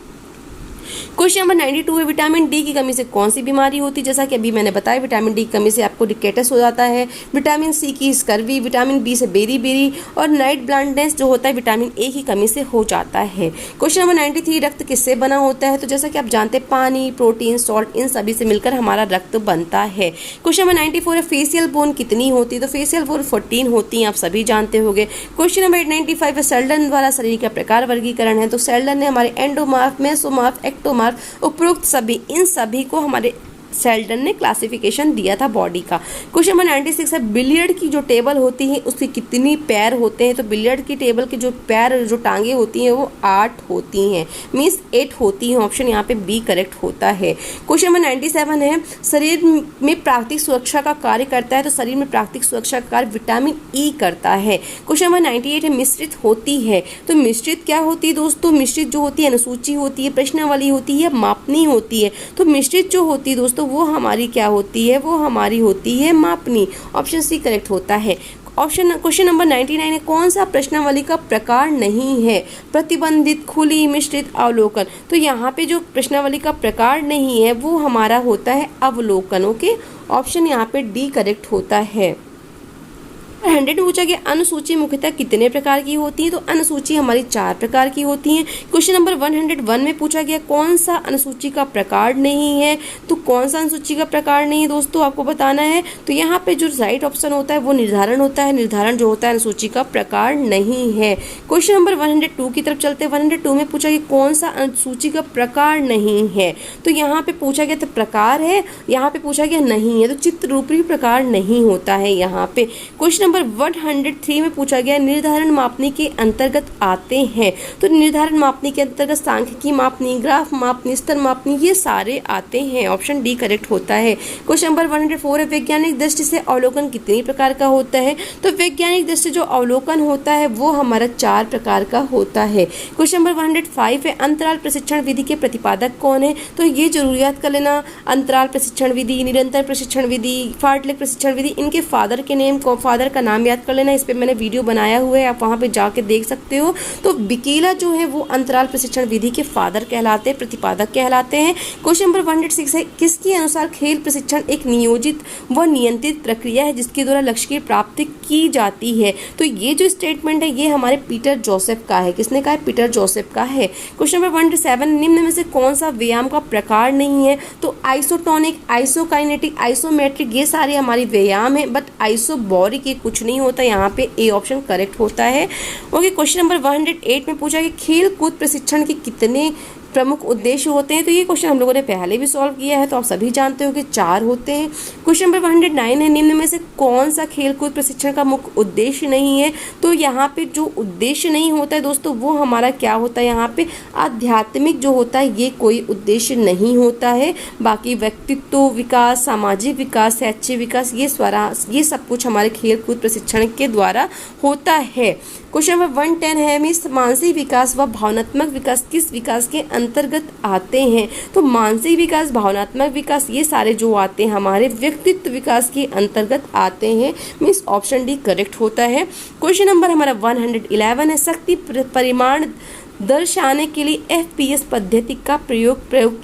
S1: क्वेश्चन नंबर 92 है विटामिन डी की कमी से कौन सी बीमारी होती है? जैसा कि अभी मैंने बताया विटामिन डी की कमी से आपको रिकेटस हो जाता है, विटामिन सी की स्कर्वी, विटामिन बी से बेरी और नाइट ब्लाइंडनेस जो होता है विटामिन ए की कमी से हो जाता है। क्वेश्चन नंबर 93 रक्त किससे बना होता है? तो जैसा कि आप जानते हैं पानी, प्रोटीन, सॉल्ट, इन सभी से मिलकर हमारा रक्त बनता है। क्वेश्चन नंबर 94 है फेशियल बोन कितनी होती है? तो फेशियल बोन 14 होती हैं, आप सभी जानते होंगे। क्वेश्चन नंबर 95 है सेल्डन द्वारा शरीर का प्रकार वर्गीकरण है? तो सेल्डन ने हमारे एंडोमार्फ, मेसोमार्फ, एक्टोमार्फ, उपरोक्त सभी, इन सभी को हमारे सेल्डन ने क्लासिफिकेशन दिया था बॉडी का। क्वेश्चन नंबर 96 है बिलियर्ड की जो टेबल होती है उसके कितनी पैर होते हैं? तो बिलियर्ड की टेबल के जो पैर, जो टांगे होती हैं वो 8 होती हैं, मीन्स 8 होती हैं, ऑप्शन यहाँ पे बी करेक्ट होता है। क्वेश्चन नंबर 97 है शरीर में प्राकृतिक सुरक्षा का कार्य करता है? तो शरीर में प्राकृतिक सुरक्षा का कार्य विटामिन ई करता है। क्वेश्चन नंबर 98 है मिश्रित होती है? तो मिश्रित क्या होती है दोस्तों? मिश्रित जो होती है अनुसूची होती है, प्रश्नावली होती है, मापनी होती है। तो मिश्रित जो होती है दोस्तों वो हमारी क्या होती है? वो हमारी होती है मापनी, ऑप्शन सी करेक्ट होता है। क्वेश्चन नंबर 99 है कौन सा प्रश्नावली का प्रकार नहीं है? प्रतिबंधित, खुली, मिश्रित, अवलोकन। तो यहाँ पे जो प्रश्नावली का प्रकार नहीं है वो हमारा होता है अवलोकन। ओके, ऑप्शन यहाँ पे डी करेक्ट होता है। 100 में पूछा गया अनुसूची मुख्यतः कितने प्रकार की होती है? तो अनुसूची हमारी 4 प्रकार की होती हैं। क्वेश्चन नंबर 101 में पूछा गया कौन सा अनुसूची का प्रकार नहीं है? तो कौन सा अनुसूची का प्रकार नहीं है दोस्तों आपको बताना है। तो यहाँ पे जो राइट ऑप्शन होता है वो निर्धारण होता है, निर्धारण जो होता है अनुसूची का प्रकार नहीं है। क्वेश्चन नंबर 102 की तरफ चलते हैं। 102 में पूछा गया कौन सा अनुसूची का प्रकार नहीं है? तो यहाँ पे पूछा गया तो प्रकार है, यहाँ पे पूछा गया नहीं है, तो चित्र रूपी प्रकार नहीं होता है यहाँ पे। क्वेश्चन नंबर 103 में पूछा गया निर्धारण मापनी के अंतर्गत आते हैं? तो निर्धारण मापनी के अंतर्गत सांख्यिकी मापनी, ग्राफ मापनी, स्तर मापनी, ये सारे आते हैं, ऑप्शन डी करेक्ट होता है। क्वेश्चन नंबर 104 है वैज्ञानिक दृष्टि से अवलोकन कितनी प्रकार का होता है? तो वैज्ञानिक दृष्टि जो अवलोकन होता है वो हमारा 4 प्रकार का होता है। क्वेश्चन नंबर 105 है अंतराल प्रशिक्षण विधि के प्रतिपादक कौन है? तो ये जरूर याद कर लेना, अंतराल प्रशिक्षण विधि, निरंतर प्रशिक्षण विधि, फार्टलेक प्रशिक्षण विधि, इनके फादर के नेम को, फादर का नाम याद कर लेना। इस पे मैंने वीडियो बनाया हुआ है, आप वहाँ पे जाके देख सकते हो। तो बिकेला जो है वो अंतराल प्रशिक्षण विधि के फादर कहलाते हैं, प्रतिपादक कहलाते हैं। क्वेश्चन नंबर 106 है किसके अनुसार खेल प्रशिक्षण एक नियोजित व नियंत्रित प्रक्रिया है जिसके द्वारा लक्ष्य की प्राप्ति की जाती है? तो ये जो स्टेटमेंट है ये हमारे पीटर जोसेफ का है। किसने कहा है? पीटर जोसेफ का है। क्वेश्चन नंबर 107 निम्न में से कौन सा व्यायाम का प्रकार नहीं है? तो आइसोटोनिक, आइसोकाइनेटिक, आइसोमेट्रिक, ये सारे हमारी व्यायाम है, बट आइसोबॉरिक ये कुछ नहीं होता। यहाँ पे ए ऑप्शन करेक्ट होता है। ओके, क्वेश्चन नंबर 108 में पूछा कि खेल कूद प्रशिक्षण के कितने प्रमुख उद्देश्य होते हैं? तो ये क्वेश्चन हम लोगों ने पहले भी सॉल्व किया है, तो आप सभी जानते हो कि 4 होते हैं। क्वेश्चन नंबर 109 है, निम्न में से कौन सा खेलकूद प्रशिक्षण का मुख्य उद्देश्य नहीं है? तो यहाँ पे जो उद्देश्य नहीं होता है दोस्तों, वो हमारा क्या होता है, यहाँ पे आध्यात्मिक जो होता है ये कोई उद्देश्य नहीं होता है। बाकी व्यक्तित्व विकास, सामाजिक विकास, शैक्षिक विकास, ये सब कुछ हमारे खेलकूद प्रशिक्षण के द्वारा होता है। क्वेश्चन नंबर 110 है, मिस मानसिक विकास व भावनात्मक विकास किस विकास के अंतर्गत आते हैं? तो मानसिक विकास, भावनात्मक विकास, ये सारे जो आते हैं हमारे व्यक्तित्व विकास के अंतर्गत आते हैं। मीन्स ऑप्शन डी करेक्ट होता है। क्वेश्चन नंबर हमारा 111 है, शक्ति परिमाण दर्शाने के लिए एफपीएस पद्धति का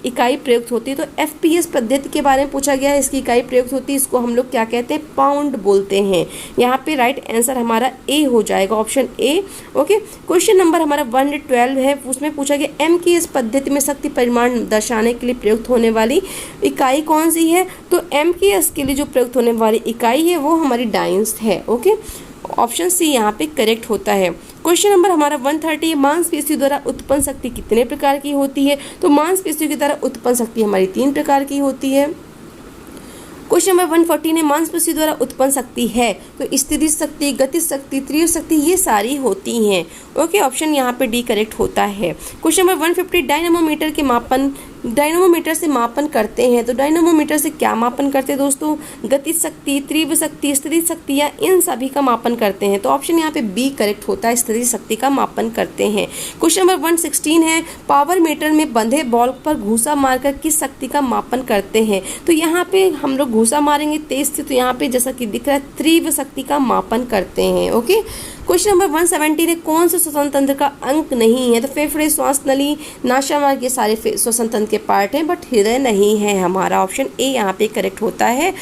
S1: इकाई प्रयुक्त होती है। तो एफपीएस पद्धति के बारे में पूछा गया है, इसकी इकाई प्रयुक्त होती है, इसको हम लोग क्या कहते हैं, पाउंड बोलते हैं। यहाँ पे राइट आंसर हमारा ए हो जाएगा, option A. Okay, question number हमारा 112 है, उसमें पूछा गया एमकेएस पद्धति में शक्ति परिमाण दर्शाने के लिए प्रयुक्त होने वाली इकाई कौन सी है? तो एमकेएस के लिए जो प्रयुक्त होने वाली इकाई है वो हमारी डाइंस है। ओके, ऑप्शन सी यहाँ पे करेक्ट होता है। क्वेश्चन नंबर हमारा 130, मांसपेशियों द्वारा उत्पन्न शक्ति कितने प्रकार की होती है? तो मांसपेशियों की द्वारा उत्पन्न शक्ति हमारी 3 प्रकार की होती है। क्वेश्चन नंबर 114 है, मांसपेशियों द्वारा उत्पन्न शक्ति है तो स्थिति शक्ति, गति शक्ति, तीव्र शक्ति, ये सारी होती हैं। ओके, ऑप्शन यहाँ पे डी करेक्ट होता है। क्वेश्चन नंबर 150, डायनामोमीटर से मापन करते हैं। तो डायनामोमीटर से क्या मापन करते हैं दोस्तों? गति शक्ति, तीव्र शक्ति, स्थिति शक्ति, या इन सभी का मापन करते हैं। तो ऑप्शन यहाँ पे बी करेक्ट होता है, स्थिति शक्ति का मापन करते हैं। क्वेश्चन नंबर 116 है, पावर मीटर में बंधे बॉल पर घूसा मारकर किस शक्ति का मापन करते हैं? तो यहाँ पे हम लोग घूसा मारेंगे तेज से, तो यहाँ पे जैसा कि दिख रहा है तीव्र शक्ति का मापन करते हैं। ओके, क्वेश्चन नंबर 117 है, कौन सा श्वसन तंत्र का अंग नहीं है? तो फेफड़े, श्वास नली, नासामार्ग, ये सारे श्वसन तंत्र के पार्ट हैं, बट हृदय नहीं है। हमारा ऑप्शन ए यहाँ पे करेक्ट होता है।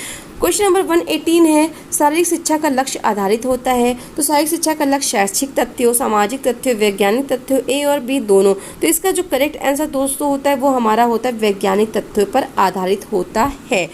S1: क्वेश्चन नंबर 118 है, शारीरिक शिक्षा का लक्ष्य आधारित होता है। तो शारीरिक शिक्षा का लक्ष्य शैक्षिक तथ्यों, सामाजिक तथ्यों, वैज्ञानिक तथ्यों, ए और बी दोनों। तो इसका जो करेक्ट आंसर दोस्तों होता है वो हमारा होता है वैज्ञानिक तथ्यों पर आधारित होता है।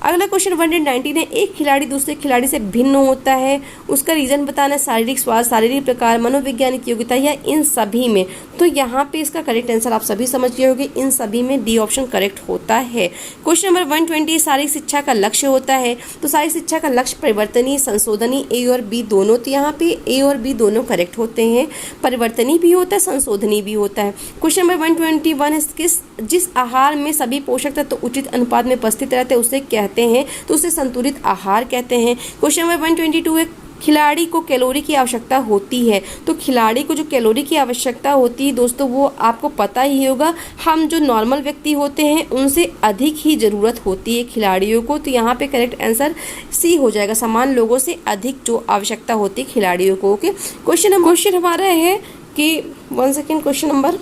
S1: अगला क्वेश्चन 119 है, एक खिलाड़ी दूसरे खिलाड़ी से भिन्न होता है, उसका रीजन बताना, शारीरिक स्वास्थ्य, शारीरिक प्रकार, मनोवैज्ञानिक योग्यता, या इन सभी में। तो यहाँ पे इसका करेक्ट आंसर आप सभी समझ गए होंगे, इन सभी में डी ऑप्शन करेक्ट होता है। क्वेश्चन नंबर 120, शारीरिक शिक्षा का लक्ष्य होता है। तो शारीरिक शिक्षा का लक्ष्य परिवर्तनीय, संशोधनी, ए और बी दोनों। तो यहाँ पे ए और बी दोनों करेक्ट होते हैं, परिवर्तनीय भी होता है, संशोधनी भी होता है। क्वेश्चन नंबर 121 है, जिस आहार में सभी पोषक तत्व तो उचित अनुपात में उपस्थित रहते हैं उसे कहते हैं, तो उसे संतुलित आहार कहते हैं। क्वेश्चन नंबर 122 है, खिलाड़ी को कैलोरी की आवश्यकता होती है। तो खिलाड़ी को जो कैलोरी की आवश्यकता होती है दोस्तों वो आपको पता ही होगा, हम जो नॉर्मल व्यक्ति होते हैं उनसे अधिक ही ज़रूरत होती है खिलाड़ियों को। तो यहाँ पे करेक्ट आंसर सी हो जाएगा, समान लोगों से अधिक जो आवश्यकता होती है खिलाड़ियों को। ओके, क्वेश्चन हमारा है कि क्वेश्चन नंबर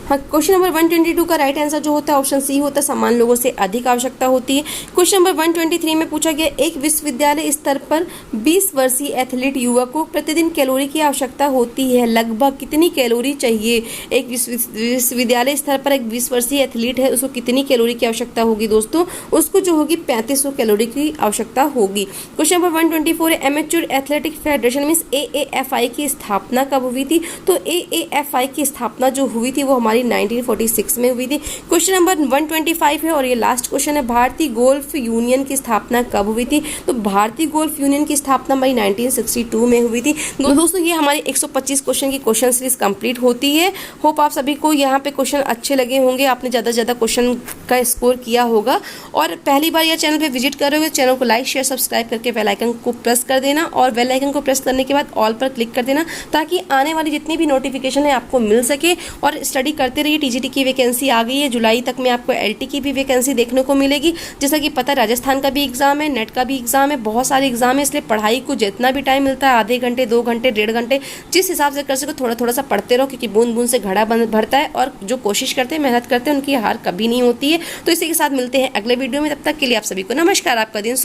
S1: हाँ, क्वेश्चन नंबर 122 का राइट आंसर जो होता है ऑप्शन सी होता है, समान लोगों से अधिक आवश्यकता होती है। क्वेश्चन नंबर 123 में पूछा गया, एक विश्वविद्यालय स्तर पर 20 वर्षीय एथलीट युवक को प्रतिदिन कैलोरी की आवश्यकता होती है, लगभग कितनी कैलोरी चाहिए? एक विश्वविद्यालय स्तर पर एक 20 वर्षीय एथलीट है, उसको कितनी कैलोरी की आवश्यकता होगी दोस्तों? उसको जो होगी 3500 कैलोरी की आवश्यकता होगी। क्वेश्चन नंबर 124 है, amateur athletic federation means AAFI की स्थापना कब हुई थी? तो AAFI की स्थापना जो हुई थी वो 1946 में हुई थी। क्वेश्चन नंबर 125 है और ये लास्ट क्वेश्चन है, भारतीय गोल्फ यूनियन की स्थापना कब हुई थी? तो भारतीय गोल्फ यूनियन की स्थापना हमारी 1962 में हुई थी। दोस्तों ये हमारी 125 क्वेश्चन की क्वेश्चन सीरीज कंप्लीट होती है। होप आप सभी को यहाँ पे क्वेश्चन अच्छे लगे होंगे, आपने ज़्यादा से ज़्यादा क्वेश्चन का स्कोर किया होगा। और पहली बार यह चैनल पर विजिट कर रहे हो, चैनल को लाइक शेयर सब्सक्राइब करके बेल आइकन को प्रेस कर देना, और बेल आइकन को प्रेस करने के बाद ऑल पर क्लिक कर देना, ताकि आने वाली जितनी भी नोटिफिकेशन है आपको मिल सके। और स्टडी करते रहिए, टीजीटी की वैकेंसी आ गई है, जुलाई तक में आपको एलटी की भी वैकेंसी देखने को मिलेगी। जैसा कि पता है राजस्थान का भी एग्जाम है, नेट का भी एग्जाम है, बहुत सारे एग्जाम है, इसलिए पढ़ाई को जितना भी टाइम मिलता है, आधे घंटे 2 घंटे 1.5 घंटे जिस हिसाब से कर सको थोड़ा थोड़ा सा पढ़ते रहो, क्योंकि बूंद बूंद से घड़ा भरता है, और जो कोशिश करते हैं मेहनत करते हैं उनकी हार कभी नहीं होती है। तो इसी के साथ मिलते हैं अगले वीडियो में, तब तक के लिए आप सभी को नमस्कार, आपका दिन